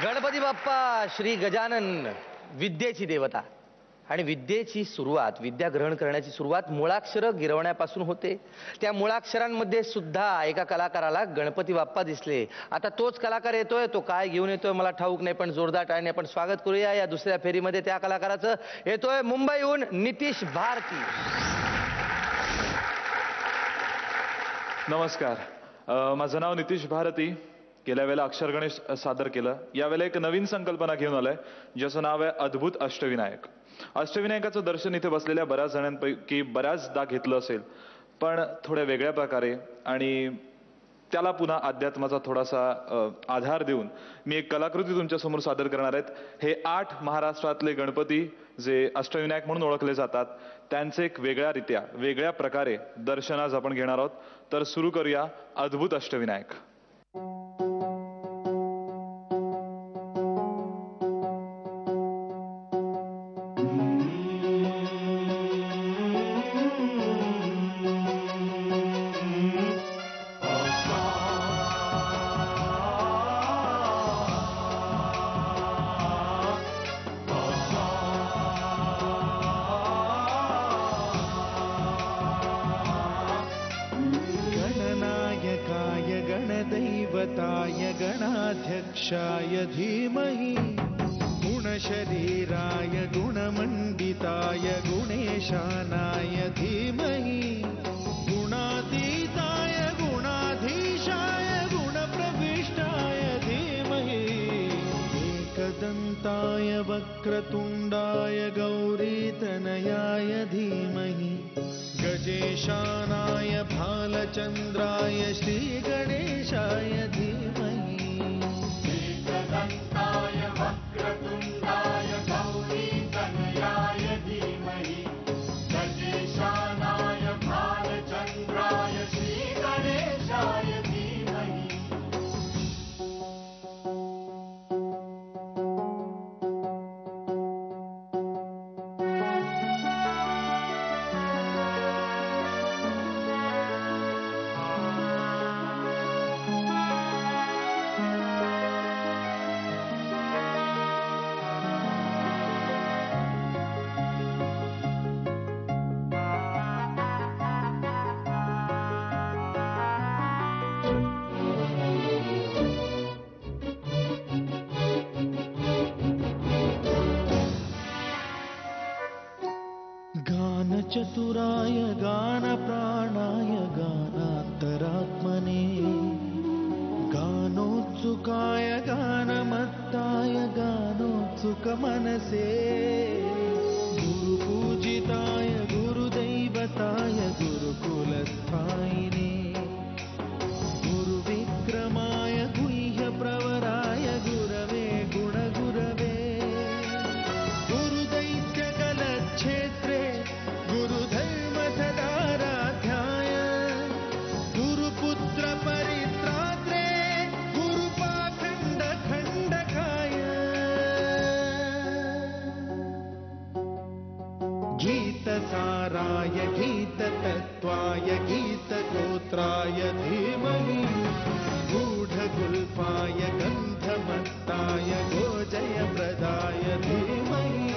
गणपती बाप्पा श्री गजानन विद्येची देवता आणि विद्येची सुरुवात, विद्या ग्रहण करण्याची सुरुवात मुळाक्षर गिरवण्यापासून होते. त्या मुळाक्षरांमध्ये सुद्धा एका कलाकाराला गणपती बाप्पा दिसले. आता तोच कलाकार येतोय, तो काय घेऊन येतोय मला ठाऊक नाही, पण जोरदार टाळ्याने आपण स्वागत करूया या दुसऱ्या फेरीमध्ये त्या कलाकाराचं. येतोय मुंबईहून नितीश भारती. नमस्कार, माझं नाव नितीश भारती. गेल्या वेळेला अक्षर गणेश सादर केलं. यावेळेला एक नवीन संकल्पना घेऊन आलोय ज्याचं नाव आहे अद्भुत अष्टविनायक. अष्टविनायकाचं दर्शन इथे बसलेल्या बऱ्याच जणांपैकी बऱ्याचदा घेतलं असेल, पण थोड्या वेगळ्या प्रकारे आणि त्याला पुन्हा अध्यात्माचा थोडासा आधार देऊन मी एक कलाकृती तुमच्यासमोर सादर करणार आहेत. हे 8 महाराष्ट्रातले गणपती जे अष्टविनायक म्हणून ओळखले जातात त्यांचे एक वेगळ्यारित्या वेगळ्या प्रकारे दर्शन आज आपण घेणार आहोत. तर सुरू करूया अद्भुत अष्टविनायक. गणदैवताय गणाध्यक्षाय धीमहि गुणशरीराय गुणमण्डिताय गुणेशानाय धीमहि गुणातीताय गुणाधीशाय गुणप्रविष्टाय धीमहि एकदन्ताय वक्रतुण्डाय गौरीतनयाय धीमहि गजेशानाय भालचन्द्राय श्रीगणेशाय धीमहि एकदन्ताय वक्रतुण्डाय गौरीतनयाय धीमहि गजेशानाय भालचन्द्राय श्रीगणेशाय धीमहि. गानचतुराय गानप्राणाय गानान्तरात्मने गानोत्सुकाय गानमत्ताय गानोत्सुकमनसे गुरुपूजिताय गुरुदैवताय गुरुकुलस्थायिने गुरुविक्रमाय गुह्यप्रवराय गुरवे गुणगुरवे गुरुदैत्यकलक्षेत्रे गुरुधर्मसदाराध्याय गुरुपुत्र परित्रात्रे गुरुपाखण्डखण्डकाय गीतसाराय गीततत्त्वाय गीतगोत्राय धीमहि गूढगुल्फाय गन्धमत्ताय गोजयप्रदाय धीमहि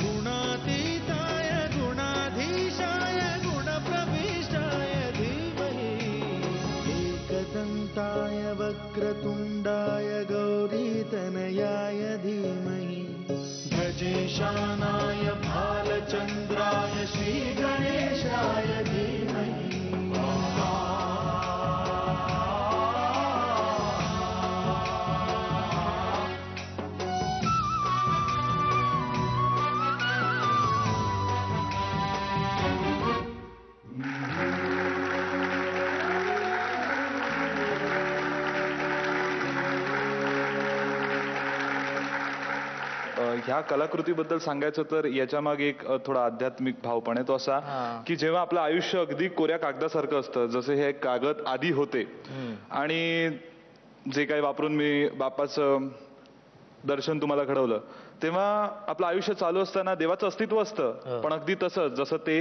गुणातीताय गुणाधीशाय गुणप्रविष्टाय धीमहि एकदन्ताय वक्रतुण्डाय गौरीतनयाय धीमहि गजेशानाय भालचन्द्राय श्रीगणेशाय धीमहि. ह्या कलाकृतीबद्दल सांगायचं तर याच्या मागे एक थोडा आध्यात्मिक भाव पण आहे. तो असा की जेव्हा आपलं आयुष्य अगदी कोऱ्या कागदासारखं असतं, जसे हे कागद आधी होते आणि जे काही वापरून मी बाप्पाचं दर्शन तुम्हाला घडवलं, तेव्हा आपलं आयुष्य चालू असताना देवाचं अस्तित्व असतं, पण अगदी तसंच जसं ते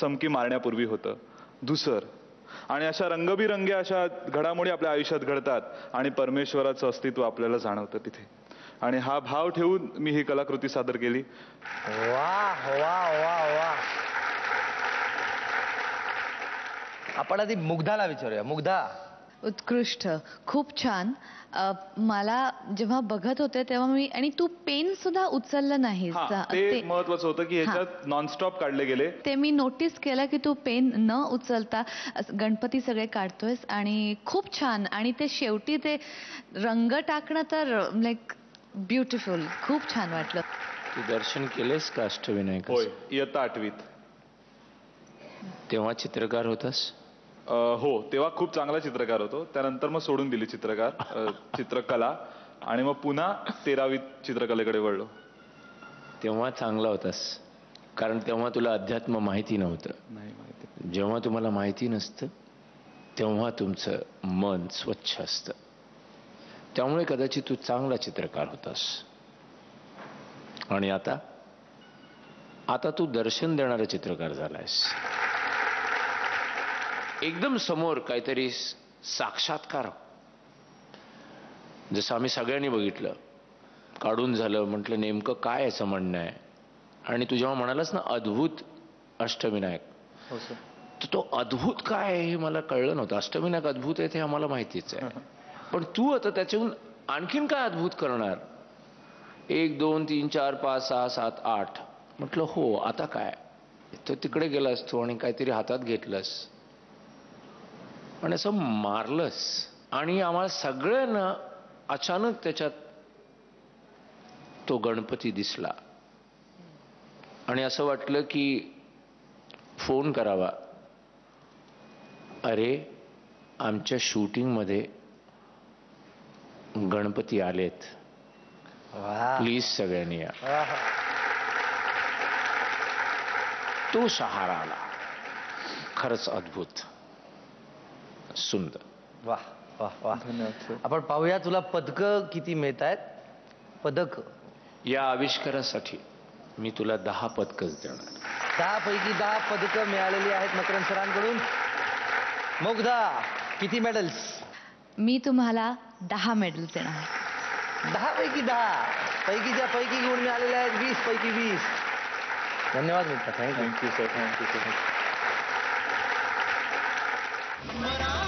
चमकी मारण्यापूर्वी होतं. धुसर आणि अशा रंगबिरंगी अशा घडामोडी आपल्या आयुष्यात घडतात आणि परमेश्वराचं अस्तित्व आपल्याला जाणवतं तिथे. आणि हा भाव ठेवून मी ही कलाकृती सादर केली. वा वा वा वा. आपण आधी मुग्धाला विचारूया. मुग्धा, उत्कृष्ट, खूप छान. मला जेव्हा बघत होते तेव्हा मी, आणि तू पेन सुद्धा उचललं नाहीस. हा, ते महत्वाचं होतं की ह्याच्यात नॉनस्टॉप काढले गेले. ते मी नोटीस केलं की तू पेन न उचलता गणपती सगळे काढतोयस आणि खूप छान. आणि ते शेवटी ते रंग टाकणं तर लाईक ब्युटिफुल, खूप छान वाटलं. तू दर्शन केलेस का अष्टविनायक? होय, इयत्ता 8वीत. तेव्हा चित्रकार होतास? हो, तेव्हा खूप चांगला चित्रकार होतो. त्यानंतर मग सोडून दिली चित्रकला आणि मग पुन्हा 13वीत चित्रकलेकडे वळलो. तेव्हा चांगला होतास, कारण तेव्हा तुला अध्यात्म माहिती नव्हतं. नाही माहिती. जेव्हा तुम्हाला माहिती नसतं तेव्हा तुमचं मन स्वच्छ असतं. त्यामुळे कदाचित तू चांगला चित्रकार होतास. आणि आता तू दर्शन देणारा चित्रकार झालायस. एकदम समोर काहीतरी साक्षात्कार, जसं आम्ही सगळ्यांनी बघितलं. काढून झालं, म्हटलं नेमकं काय याचं म्हणणं आहे. आणि तू जेव्हा म्हणालास ना अद्भुत अष्टविनायक, हो सर. तर तो अद्भुत काय आहे हे मला कळलं नव्हतं. अष्टविनायक अद्भुत आहे ते आम्हाला माहितीच आहे, पण तू आता त्याच्याहून आणखीन काय अद्भुत करणार. 1 2 3 4 5 6 7 8 म्हटलं हो, आता काय. तर तिकडे गेलास तू आणि काहीतरी हातात घेतलंस आणि असं मारलंस आणि आम्हाला सगळ्यांना अचानक त्याच्यात तो गणपती दिसला आणि असं वाटलं की फोन करावा. अरे, आमच्या शूटिंगमध्ये गणपती आलेत, वा. प्लीज सगळ्यांनी या. वा. तो सहारा आला. खरंच अद्भुत, सुंदर. वा वा वा. धन्यवाद सर. आपण पाहूया तुला पदक किती मिळत आहेत. पदक या आविष्कारासाठी मी तुला 10 पदकच देणार. 10 पैकी 10 पदकं मिळालेली आहेत मकरंद सरांकडून. मुग्धा, किती मेडल्स? मी तुम्हाला 10 मेडल्स देणार. 10 पैकी 10 पैकीच्या पैकी गुण मिळालेले आहेत. 20 पैकी 20. धन्यवाद मित्र. Thank you. Thank you sir. Thank you sir. मरा